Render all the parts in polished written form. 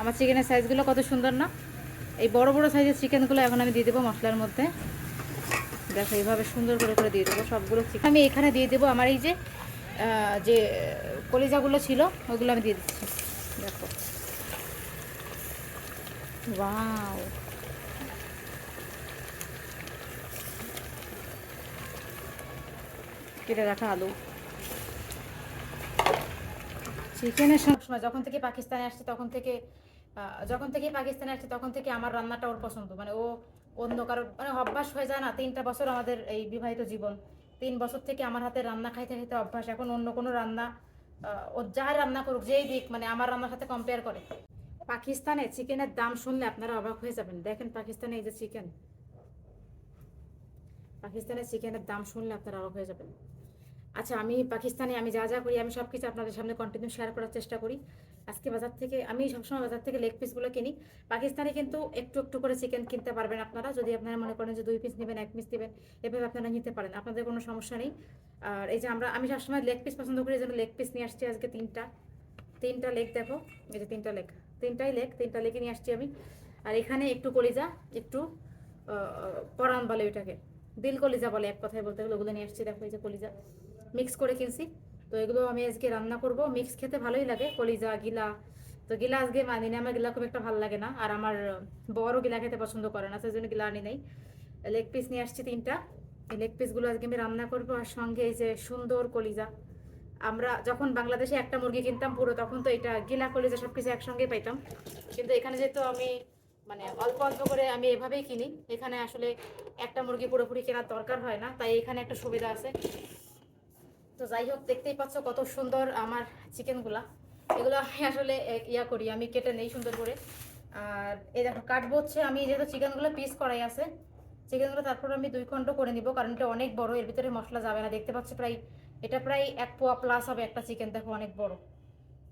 আমার চিকেনের সাইজগুলো কত সুন্দর না। এই বড় বড় সাইজের চিকেনগুলো এখন আমি দিয়ে দেবো মশলার মধ্যে। দেখো এইভাবে সুন্দর করে করে দিয়ে দেবো সবগুলো চিকেন। আমি এখানে দিয়ে দেবো আমার এই যে যে কলিজাগুলো ছিল ওগুলো আমি দিয়ে দিচ্ছি। দেখো ওয়াও, কেটে রাখা আলু। চিকেনের সময় যখন থেকে পাকিস্তানে আসছে তখন থেকে আমার রান্নাটা ওর পছন্দ। মানে ও অন্য কারোর মানে অভ্যাস হয়ে যায় না। 3টা বছর আমাদের এই বিবাহিত জীবন, 3 বছর থেকে আমার হাতে রান্না খাইতে খাইতে অভ্যাস। এখন অন্য কোনো রান্না ও যাই রান্না করুক যেই দিক মানে আমার রান্নার সাথে কম্পেয়ার করে। পাকিস্তানে চিকেনের দাম শুনলে আপনারা অবাক হয়ে যাবেন। দেখেন পাকিস্তানে এই যে চিকেন, পাকিস্তানের চিকেনের দাম শুনলে আপনারা অবাক হয়ে যাবেন। আচ্ছা, আমি পাকিস্তানে আমি যা যা করি আমি সব কিছু আপনাদের সামনে কন্টিনিউ শেয়ার করার চেষ্টা করি। আজকে বাজার থেকে আমি সবসময় বাজার থেকে লেগ পিসগুলো কিনি। পাকিস্তানে কিন্তু একটু একটু করে চিকেন কিনতে পারবেন আপনারা। যদি আপনারা মনে করেন যে 2 পিস নেবেন, 1 পিস নেবেন, এভাবে আপনারা নিতে পারেন, আপনাদের কোনো সমস্যা নেই। আর এই যে আমি সবসময় লেগ পিস পছন্দ করি, এই জন্য লেগ পিস নিয়ে আসছি আজকে 3টা লেগ। দেখো এই যে 3টা লেগ, 3টা লেগে নিয়ে আসছি আমি। আর এখানে একটু কলিজা, একটু পরান বলে ওইটাকে, দিল কলিজা বলে এক কথায় বলতে গেলে, ওগুলো নিয়ে আসছি। দেখো এই যে কলিজা মিক্স করে কিনছি। তো এগুলো আমি আজকে রান্না করব। মিক্স খেতে ভালোই লাগে, কলিজা গিলা। তো গিলা আজকে মানি না, আমার গিলা খুব একটা ভালো লাগে না, আর আমার বড় গিলা খেতে পছন্দ করে না, সেই জন্য গিলা আনি নাই। লেগ পিস নিয়ে আসছি 3টা। এই লেগ পিসগুলো আজকে আমি রান্না করব, আর সঙ্গে এই যে সুন্দর কলিজা। আমরা যখন বাংলাদেশে একটা মুরগি কিনতাম পুরো, তখন তো এটা গিলা কলিজা সব কিছু একসঙ্গে পাইতাম। কিন্তু এখানে যেহেতু আমি মানে অল্প অল্প করে আমি এভাবেই কিনি, এখানে আসলে একটা মুরগি পুরোপুরি কেনার দরকার হয় না, তাই এখানে একটা সুবিধা আছে। তো যাই হোক, দেখতেই পাচ্ছ কত সুন্দর আমার চিকেনগুলা। এগুলো আমি আসলে ইয়া করি, আমি কেটে নেই সুন্দর করে। আর এই দেখো কাটবো হচ্ছে আমি, যেহেতু চিকেনগুলো পিস করাই আছে চিকেনগুলো, তারপর আমি 2 খণ্ড করে নিব, কারণ এটা অনেক বড়, এর ভিতরে মশলা যাবে না। দেখতে পাচ্ছ প্রায় এটা প্রায় 1 পোয়া প্লাস হবে একটা চিকেন, দেখো অনেক বড়।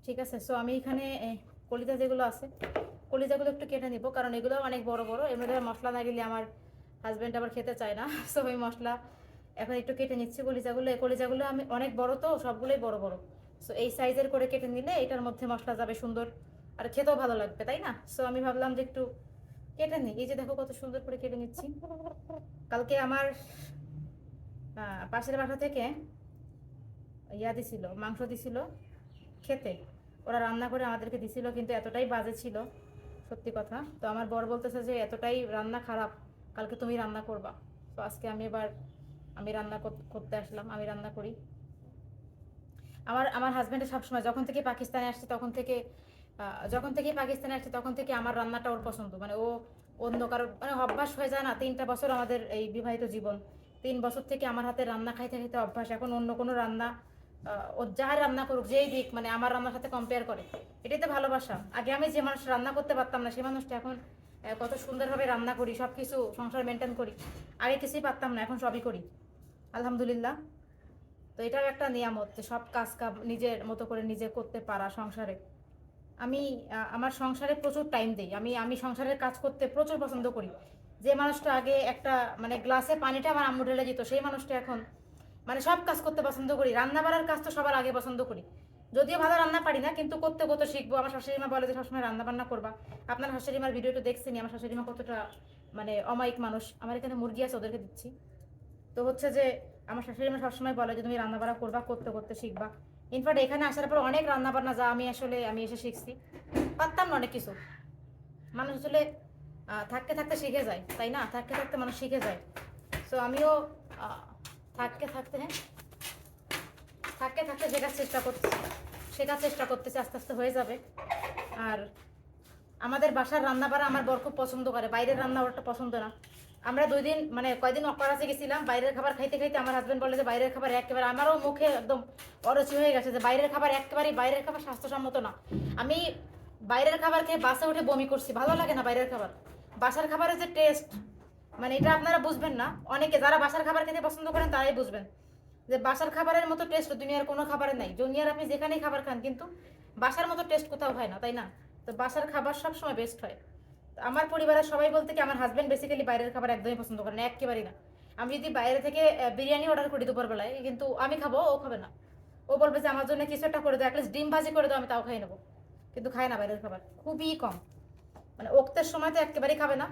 ঠিক আছে, সো আমি এখানে কলিজা যেগুলো আছে কলিজাগুলো একটু কেটে নিব, কারণ এগুলো অনেক বড় বড়, এর মধ্যে মশলা না গেলে আমার হাজব্যান্ড আবার খেতে চায় না। সো আমি মশলা এখন একটু কেটে নিচ্ছি। কলিজাগুলো আমি অনেক বড়, তো সবগুলোই বড় বড়। সো এই সাইজের করে কেটে নিলে এটার মধ্যে মশলা যাবে সুন্দর, আর খেতেও ভালো লাগবে, তাই না? সো আমি ভাবলাম যে একটু কেটে নিই। এই যে দেখো কত সুন্দর করে কেটে নিচ্ছি। কালকে আমার পাশের বাসা থেকে ইয়া দিছিল, মাংস দিছিল খেতে। ওরা রান্না করে আমাদেরকে দিছিল, কিন্তু এতটাই বাজে ছিল, সত্যি কথা। তো আমার বর বলতেছে যে এতটাই রান্না খারাপ, কালকে তুমি রান্না করবা। তো আজকে আমি রান্না করতে আসলাম, আমি রান্না করি। আমার আমার হাজব্যান্ডের সবসময় যখন থেকে পাকিস্তানে আসছে তখন থেকে আমার রান্নাটা ওর পছন্দ। মানে ও অন্য কারোর মানে অভ্যাস হয়ে যায় না। 3টা বছর আমাদের এই বিবাহিত জীবন, 3 বছর থেকে আমার হাতে রান্না খাইতে খাইতে অভ্যাস। এখন অন্য কোনো রান্না ও যাই রান্না করুক যেই দিক মানে আমার রান্নার সাথে কম্পেয়ার করে। এটাই তো ভালোবাসা। আগে আমি যে মানুষ রান্না করতে পারতাম না, সেই মানুষটা এখন কত সুন্দরভাবে রান্না করি, সব কিছু সংসার মেনটেন করি। আগে কিছুই পারতাম না, এখন সবই করি আলহামদুলিল্লাহ। তো এটাও একটা নিয়ামত যে সব কাজ নিজের মতো করে নিজে করতে পারা সংসারে। আমি আমার সংসারে প্রচুর টাইম দিই। আমি সংসারের কাজ করতে প্রচুর পছন্দ করি। যে মানুষটা আগে একটা মানে গ্লাসে পানিটা আমার আম্মু ঢেলে দিত, সেই মানুষটা এখন মানে সব কাজ করতে পছন্দ করি। রান্না বাড়ার কাজ তো সবার আগে পছন্দ করি। যদিও ভালো রান্না পারি না, কিন্তু করতে করতে শিখবো। আমার শাশুড়ি মা বলে যে সবসময় রান্না বান্না করবা। আপনার শাশুড়ি মার ভিডিওটা দেখছেনি, আমার শাশুড়ি মা কতটা মানে অমায়িক মানুষ। আমার এখানে মুরগি আছে, ওদেরকে দিচ্ছি। তো হচ্ছে যে আমার শাশুড়ি মা সবসময় বলে যে তুমি রান্নাবাড়া করবা, করতে করতে শিখবা। ইনফ্যাক্ট এখানে আসার পর অনেক রান্নাবান্না যা আমি এসে শিখছি, পারতাম না অনেক কিছু। মানুষ আসলে থাকতে থাকতে শিখে যায়, তাই না? থাকতে থাকতে মানুষ শিখে যায়। সো আমিও আহ, থাকতে থাকতে হ্যাঁ থাকতে থাকতে শেখার চেষ্টা করতেছি, আস্তে আস্তে হয়ে যাবে। আর আমাদের বাসার রান্না বাড়া আমার বর খুব পছন্দ করে, বাইরের রান্না ওরটা পছন্দ না। আমরা 2 দিন মানে কয়দিন অকরাচে গেছিলাম, বাইরের খাবার খাইতে খাইতে আমার হাজবেন্ড বলে যে বাইরের খাবার একেবারে, আমারও মুখে একদম অরুচি হয়ে গেছে যে বাইরের খাবার একেবারেই, বাইরের খাবার স্বাস্থ্যসম্মত না। আমি বাইরের খাবার খেয়ে বাসে উঠে বমি করছি, ভালো লাগে না বাইরের খাবার। বাসার খাবারের যে টেস্ট মানে এটা আপনারা বুঝবেন না, অনেকে যারা বাসার খাবার খেতে পছন্দ করেন তারাই বুঝবেন যে বাসার খাবারের মতো টেস্ট দুনিয়ার কোনো খাবারে নাই। দুনিয়ার আপনি যেখানেই খাবার খান, কিন্তু বাসার মতো টেস্ট কোথাও হয় না, তাই না? তো বাসার খাবার সবসময় বেস্ট হয়। আমার পরিবারের সবাই বলতে কি, আমার হাজব্যান্ড বেসিক্যালি বাইরের খাবার একদমই পছন্দ করে না, একেবারেই না। আমি যদি বাইরে থেকে বিরিয়ানি অর্ডার করি দুপুরবেলায়, কিন্তু আমি খাবো, ও খাবে না। ও বলবে যে আমার জন্য কিছু একটা করে দাও, অ্যাটলিস্ট ডিম ভাজি করে দাও, আমি তাও খাই নেবো। কিন্তু খায় না বাইরের খাবার, খুবই কম। মানে ওক্তের সময় তো একেবারেই খাবে না,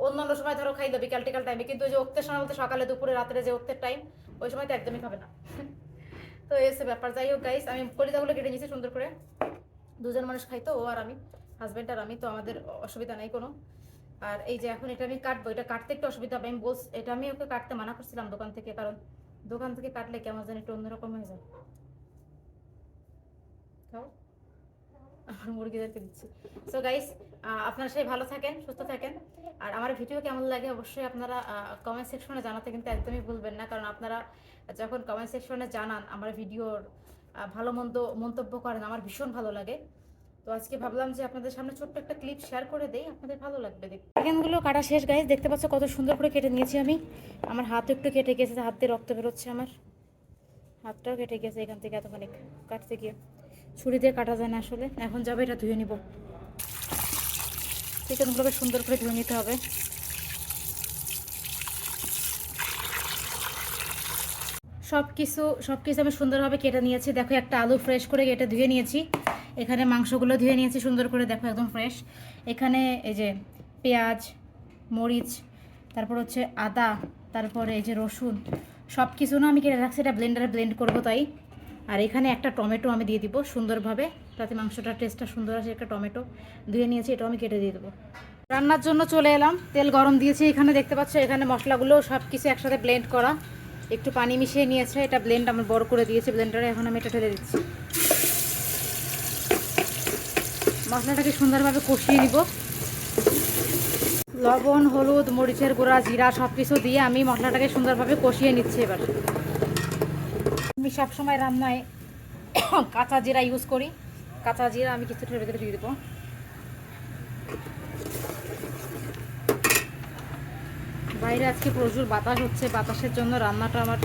অন্যান্য সময় ধরো খাইলো বিকাল টিকাল টাইমে, কিন্তু ওই যে ওক্তের সময় বলতে সকালে দুপুরে রাত্রে যে ওক্তের টাইম, ওই সময় তো একদমই খাবে না। তো এসে ব্যাপার। যাই হোক গাইস, আমি কলিজাগুলো কেটে নিয়েছি সুন্দর করে। দুজন মানুষ খাই তো, ও আর আমি, হাজব্যান্ড আর আমি, তো আমাদের অসুবিধা নেই কোনো। আর এই যে এখন এটা আমি কাটবো, এটা কাটতে একটু অসুবিধা হবে। আমি বলছি, এটা আমি ওকে কাটতে মানা করছিলাম দোকান থেকে, কারণ দোকান থেকে কাটলে কেমন জানি একটু অন্যরকম হয়ে যায়। খাও, আমার মুরগিদেরকে দিচ্ছি। সো গাইস, আপনারা সবাই ভালো থাকেন, সুস্থ থাকেন। আর আমার ভিডিও কেমন লাগে অবশ্যই আপনারা কমেন্ট সেকশনে জানাতে কিন্তু একদমই ভুলবেন না, কারণ আপনারা যখন কমেন্ট সেকশনে জানান আমার ভিডিওর ভালো মন্দ মন্তব্য করেন, আমার ভীষণ ভালো লাগে। তো আজকে ভাবলাম যে আপনাদের সামনে ছোট্ট একটা ক্লিপ শেয়ার করে দেই, আপনাদের ভালো লাগবে দেখতে। চিকেনগুলো কাটা শেষ গাইস, দেখতে পাচ্ছ কত সুন্দর করে কেটে নিয়েছি আমি। আমার হাত একটু কেটে গেছে, হাত দিয়ে রক্ত বেরোচ্ছে, আমার হাতটাও কেটে গেছে এখান থেকে এতখানি কাটতে গিয়ে। ছুরি দিয়ে কাটা যায় না আসলে। এখন যাবে এটা ধুয়ে নিব, চিকেনগুলোকে সুন্দর করে ধুয়ে নিতে হবে। সব কিছু আমি সুন্দরভাবে কেটে নিয়েছি। দেখো একটা আলু ফ্রেশ করে কেটে ধুয়ে নিয়েছি। এখানে মাংসগুলো ধুয়ে নিয়েছি সুন্দর করে, দেখো একদম ফ্রেশ। এখানে এই যে পেঁয়াজ, মরিচ, তারপর হচ্ছে আদা, তারপরে এই যে রসুন, সব কিছু না আমি কেটে রাখছি, এটা ব্লেন্ডারে ব্লেন্ড করবো তাই। আর এখানে একটা টমেটো আমি দিয়ে দিব সুন্দরভাবে, তাতে মাংসটার টেস্টটা সুন্দর আসে। একটা টমেটো ধুয়ে নিয়েছি, এটাও আমি কেটে দিয়ে দেবো। রান্নার জন্য চলে এলাম, তেল গরম দিয়েছি। এখানে দেখতে পাচ্ছ এখানে মশলাগুলো সব কিছু একসাথে ব্লেন্ড করা, একটু পানি মিশিয়ে নিয়েছে। এটা ব্লেন্ড আমার বড় করে দিয়েছে ব্লেন্ডারে, এখন আমি এটা ঢেলে দিচ্ছি। মশলাটাকে সুন্দরভাবে কষিয়ে নিব। লবণ, হলুদ, মরিচের গুঁড়া, জিরা সব কিছু দিয়ে আমি মশলাটাকে সুন্দরভাবে কষিয়ে নিচ্ছি। এবার আমি সবসময় রান্নায় কাঁচা জিরা ইউজ করি। কাঁচা জিরা আমি কিছুটার ভেতরে দিয়ে দেবো। বাইরে আজকে প্রচুর বাতাস হচ্ছে, বাতাসের জন্য রান্নাটা আমার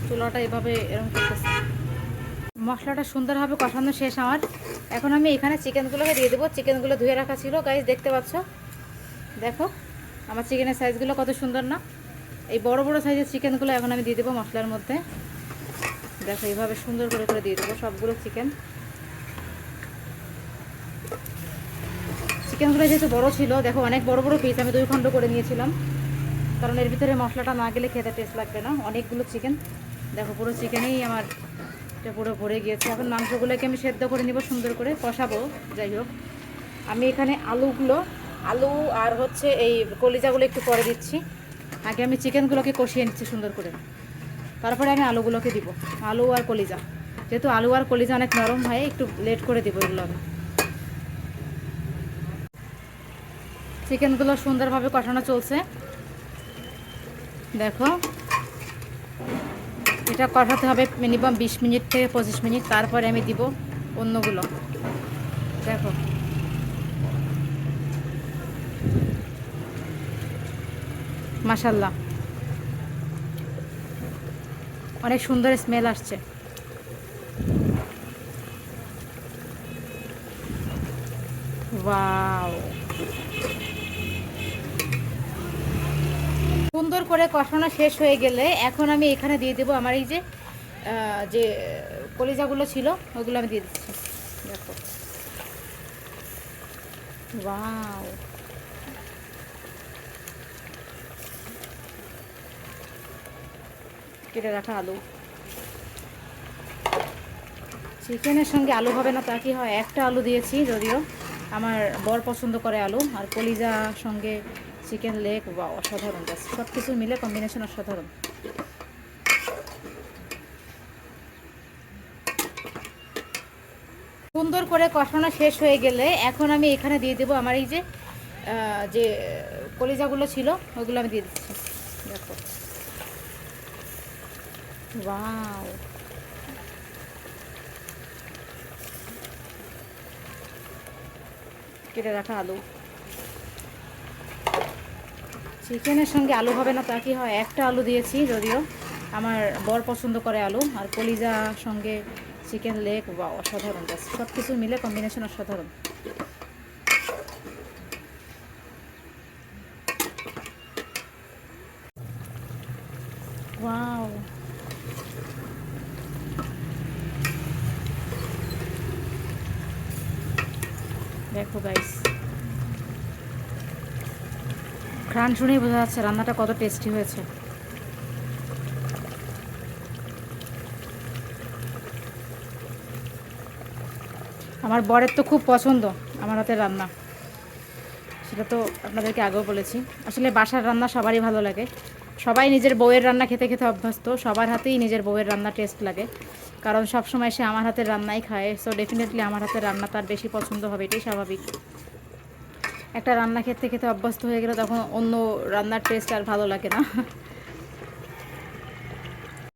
চুলাটা এভাবে এরকম করতেছে। মশলাটা সুন্দরভাবে কষানো শেষ আমার। এখন আমি এখানে চিকেনগুলোকে দিয়ে দেবো। চিকেনগুলো ধুয়ে রাখা ছিল গাইস, দেখতে পাচ্ছ। দেখো আমার চিকেনের সাইজগুলো কত সুন্দর না, এই বড় বড় সাইজের চিকেনগুলো এখন আমি দিয়ে দেবো মশলার মধ্যে। দেখো এইভাবে সুন্দর করে করে দিয়ে দেবো সবগুলো চিকেনগুলো যেহেতু বড় ছিল, দেখো অনেক বড় বড় পিস আমি 2 খণ্ড করে নিয়েছিলাম, কারণ এর ভিতরে মশলাটা না গেলে খেতে টেস্ট লাগবে না। অনেকগুলো চিকেন, দেখো পুরো চিকেনেই আমার এটা পুরো ভরে গিয়েছে। এখন মাংসগুলোকে আমি সেদ্ধ করে নিব, সুন্দর করে কষাবো। যাই হোক, আমি এখানে আলু আর হচ্ছে এই কলিজাগুলো একটু পরে দিচ্ছি। আগে আমি চিকেনগুলোকে কষিয়ে নিচ্ছি সুন্দর করে, তারপরে আমি আলুগুলোকে দিব। আলু আর কলিজা, যেহেতু আলু আর কলিজা অনেক নরম হয়, একটু লেট করে দিব এগুলো আমি। চিকেনগুলো সুন্দরভাবে কষানো চলছে, দেখো এটা কষাতে হবে মিনিমাম 20 মিনিট থেকে 25 মিনিট, তারপরে আমি দিব অন্যগুলো। দেখো মাশাআল্লাহ অনেক সুন্দর স্মেল আসছে। ওয়াও, সুন্দর করে কষানো শেষ হয়ে গেলে এখন আমি এখানে দিয়ে দেবো আমার এই যে যে কলিজাগুলো ছিল ওগুলো আমি দিয়ে দিচ্ছি। দেখো ওয়াও, কেটে রাখা আলু। চিকেনের সঙ্গে আলু হবে না তা কি হয়, একটা আলু দিয়েছি, যদিও আমার বর পছন্দ করে আলু। আর কলিজা সঙ্গে চিকেন লেগ, বা অসাধারণ, সব কিছু মিলে কম্বিনেশন অসাধারণ। সুন্দর করে কষানো শেষ হয়ে গেলে এখন আমি এখানে দিয়ে দেবো আমার এই যে কলিজাগুলো ছিল ওগুলো আমি দিয়ে দিচ্ছি। দেখো ওয়াও, কেটে রাখা আলু। চিকেনের সঙ্গে আলু হবে না তা কি হয়, একটা আলু দিয়েছি, যদিও আমার বর পছন্দ করে আলু। আর কলিজা সঙ্গে চিকেন লেগ, বা অসাধারণ, সব কিছু মিলে কম্বিনেশন অসাধারণ। ওয়াও, দেখো গাইস, ঘ্রাণ শুনেই বোঝা যাচ্ছে রান্নাটা কত টেস্টি হয়েছে। আমার বরের তো খুব পছন্দ আমার হাতের রান্না, সেটা তো আপনাদেরকে আগেও বলেছি। আসলে বাসার রান্না সবারই ভালো লাগে, সবাই নিজের বউয়ের রান্না খেতে খেতে অভ্যস্ত, সবার হাতেই নিজের বউয়ের রান্না টেস্ট লাগে, কারণ সব সময় সে আমার হাতের রান্নাই খায়। সো ডেফিনেটলি আমার হাতের রান্না তার বেশি পছন্দ হবে, এটাই স্বাভাবিক। একটা রান্না খেতে খেতে অভ্যস্ত হয়ে গেলে তখন অন্য রান্নার টেস্ট আর ভালো লাগে না।